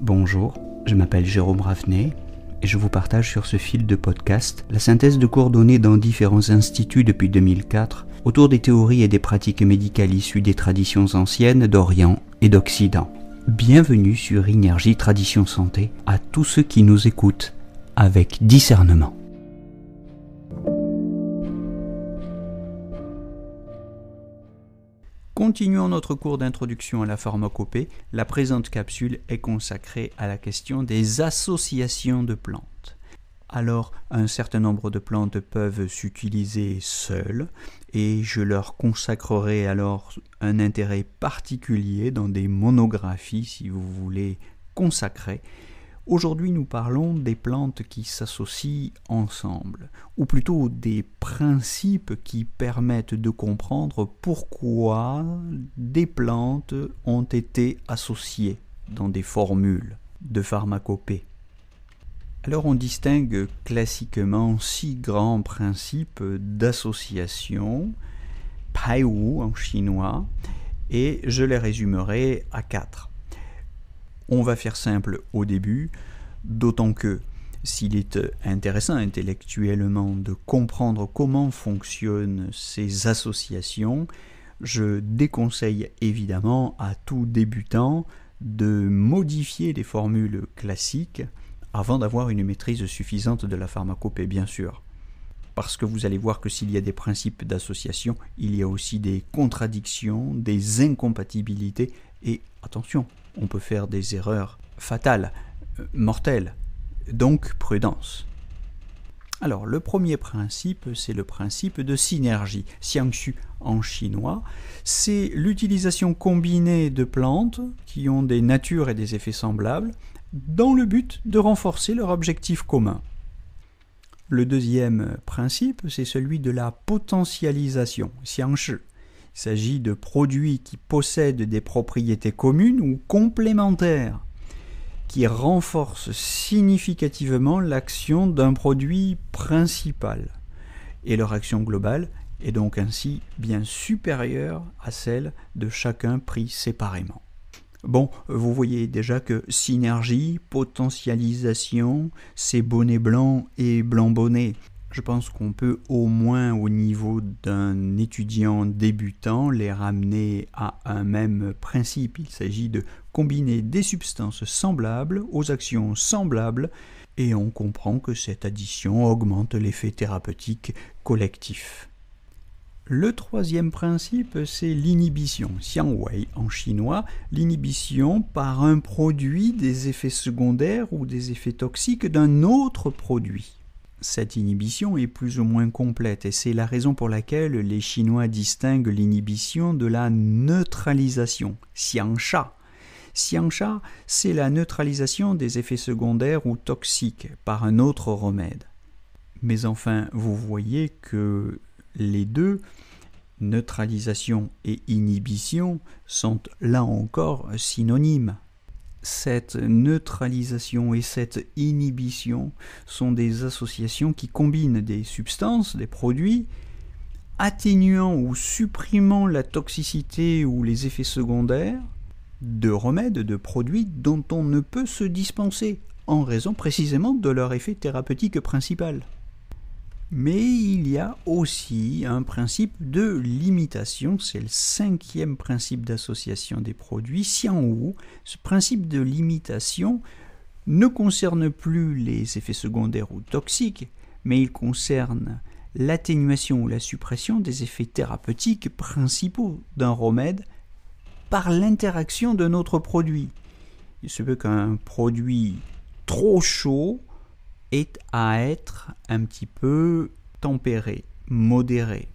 Bonjour, je m'appelle Jérôme Ravenet et je vous partage sur ce fil de podcast la synthèse de cours donnés dans différents instituts depuis 2004 autour des théories et des pratiques médicales issues des traditions anciennes d'Orient et d'Occident. Bienvenue sur Énergie Tradition Santé à tous ceux qui nous écoutent avec discernement. Continuons notre cours d'introduction à la pharmacopée. La présente capsule est consacrée à la question des associations de plantes. Alors, un certain nombre de plantes peuvent s'utiliser seules et je leur consacrerai alors un intérêt particulier dans des monographies, si vous voulez, consacrées. Aujourd'hui, nous parlons des plantes qui s'associent ensemble, ou plutôt des principes qui permettent de comprendre pourquoi des plantes ont été associées dans des formules de pharmacopée. Alors, on distingue classiquement 6 grands principes d'association, Pai Wu en chinois, et je les résumerai à 4. On va faire simple au début, d'autant que s'il est intéressant intellectuellement de comprendre comment fonctionnent ces associations, je déconseille évidemment à tout débutant de modifier les formules classiques avant d'avoir une maîtrise suffisante de la pharmacopée, bien sûr. Parce que vous allez voir que s'il y a des principes d'association, il y a aussi des contradictions, des incompatibilités et, attention, on peut faire des erreurs fatales, mortelles, donc prudence. Alors, le premier principe, c'est le principe de synergie. Xiangshu en chinois, c'est l'utilisation combinée de plantes qui ont des natures et des effets semblables dans le but de renforcer leur objectif commun. Le deuxième principe, c'est celui de la potentialisation, xiangshi. Il s'agit de produits qui possèdent des propriétés communes ou complémentaires, qui renforcent significativement l'action d'un produit principal. Et leur action globale est donc ainsi bien supérieure à celle de chacun pris séparément. Bon, vous voyez déjà que synergie, potentialisation, c'est bonnet blanc et blanc bonnet. Je pense qu'on peut au moins au niveau d'un étudiant débutant les ramener à un même principe. Il s'agit de combiner des substances semblables aux actions semblables et on comprend que cette addition augmente l'effet thérapeutique collectif. Le troisième principe, c'est l'inhibition, xiangwei en chinois, l'inhibition par un produit des effets secondaires ou des effets toxiques d'un autre produit. Cette inhibition est plus ou moins complète et c'est la raison pour laquelle les Chinois distinguent l'inhibition de la neutralisation, xiangsha. Xiangsha, c'est la neutralisation des effets secondaires ou toxiques par un autre remède. Mais enfin, vous voyez que les deux, neutralisation et inhibition, sont là encore synonymes. Cette neutralisation et cette inhibition sont des associations qui combinent des substances, des produits, atténuant ou supprimant la toxicité ou les effets secondaires de remèdes, de produits dont on ne peut se dispenser, en raison précisément de leur effet thérapeutique principal. Mais il y a aussi un principe de limitation, c'est le 5e principe d'association des produits, Xiangwu. Ce principe de limitation ne concerne plus les effets secondaires ou toxiques, mais il concerne l'atténuation ou la suppression des effets thérapeutiques principaux d'un remède par l'interaction d'un autre produit. Il se peut qu'un produit trop chaud est à être un petit peu tempéré, modéré.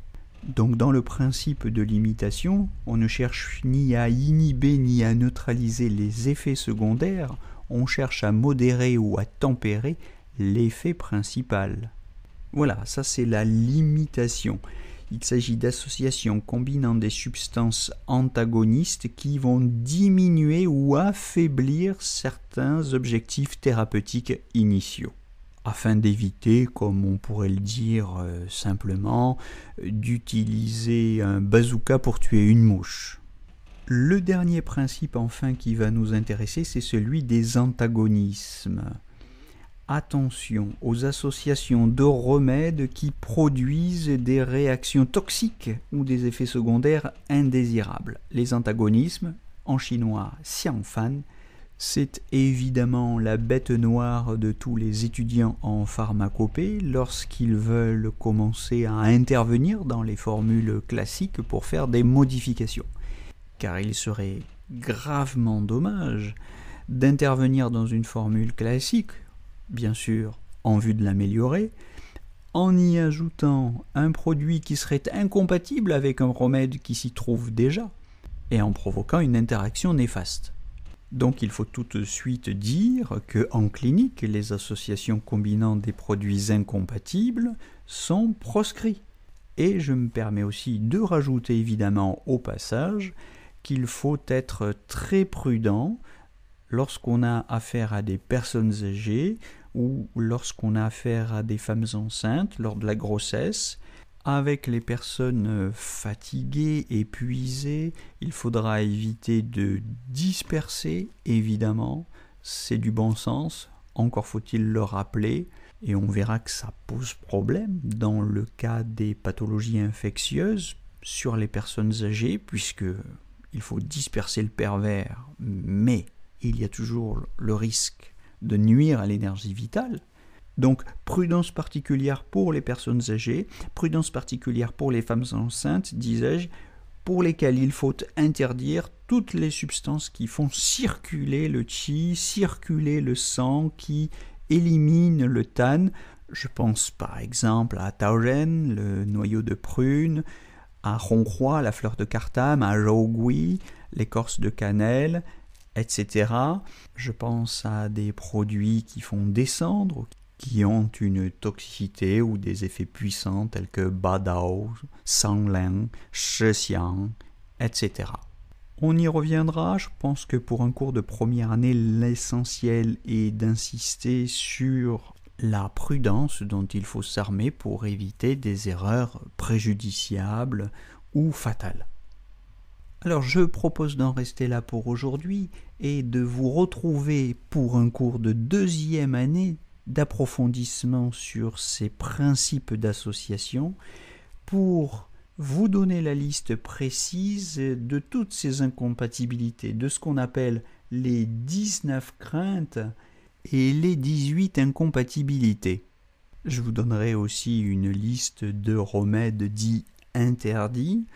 Donc dans le principe de limitation, on ne cherche ni à inhiber ni à neutraliser les effets secondaires, on cherche à modérer ou à tempérer l'effet principal. Voilà, ça c'est la limitation. Il s'agit d'associations combinant des substances antagonistes qui vont diminuer ou affaiblir certains objectifs thérapeutiques initiaux, afin d'éviter, comme on pourrait le dire simplement, d'utiliser un bazooka pour tuer une mouche. Le dernier principe enfin qui va nous intéresser, c'est celui des antagonismes. Attention aux associations de remèdes qui produisent des réactions toxiques ou des effets secondaires indésirables. Les antagonismes, en chinois xiangfan, c'est évidemment la bête noire de tous les étudiants en pharmacopée lorsqu'ils veulent commencer à intervenir dans les formules classiques pour faire des modifications. Car il serait gravement dommage d'intervenir dans une formule classique, bien sûr en vue de l'améliorer, en y ajoutant un produit qui serait incompatible avec un remède qui s'y trouve déjà, et en provoquant une interaction néfaste. Donc il faut tout de suite dire qu'en clinique, les associations combinant des produits incompatibles sont proscrits. Et je me permets aussi de rajouter évidemment au passage qu'il faut être très prudent lorsqu'on a affaire à des personnes âgées ou lorsqu'on a affaire à des femmes enceintes lors de la grossesse. Avec les personnes fatiguées, épuisées, il faudra éviter de disperser, évidemment. C'est du bon sens, encore faut-il le rappeler. Et on verra que ça pose problème dans le cas des pathologies infectieuses sur les personnes âgées, puisqu'il faut disperser le pervers, mais il y a toujours le risque de nuire à l'énergie vitale. Donc, prudence particulière pour les personnes âgées, prudence particulière pour les femmes enceintes, disais-je, pour lesquelles il faut interdire toutes les substances qui font circuler le qi, circuler le sang, qui éliminent le tan. Je pense par exemple à taoren, le noyau de prune, à rongroi, la fleur de cartame, à zhougui, l'écorce de cannelle, etc. Je pense à des produits qui font descendre, qui ont une toxicité ou des effets puissants tels que badao, sanglin, shixiang, etc. On y reviendra, je pense que pour un cours de première année, l'essentiel est d'insister sur la prudence dont il faut s'armer pour éviter des erreurs préjudiciables ou fatales. Alors je propose d'en rester là pour aujourd'hui et de vous retrouver pour un cours de deuxième année d'approfondissement sur ces principes d'association pour vous donner la liste précise de toutes ces incompatibilités, de ce qu'on appelle les 19 craintes et les 18 incompatibilités. Je vous donnerai aussi une liste de remèdes dits interdits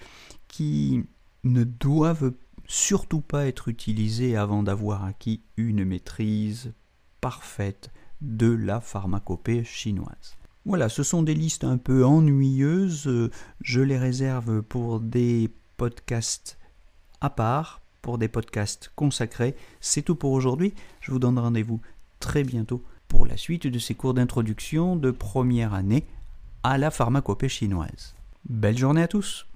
qui ne doivent surtout pas être utilisés avant d'avoir acquis une maîtrise parfaite de la pharmacopée chinoise. Voilà, ce sont des listes un peu ennuyeuses, je les réserve pour des podcasts à part, pour des podcasts consacrés. C'est tout pour aujourd'hui, je vous donne rendez-vous très bientôt pour la suite de ces cours d'introduction de première année à la pharmacopée chinoise. Belle journée à tous!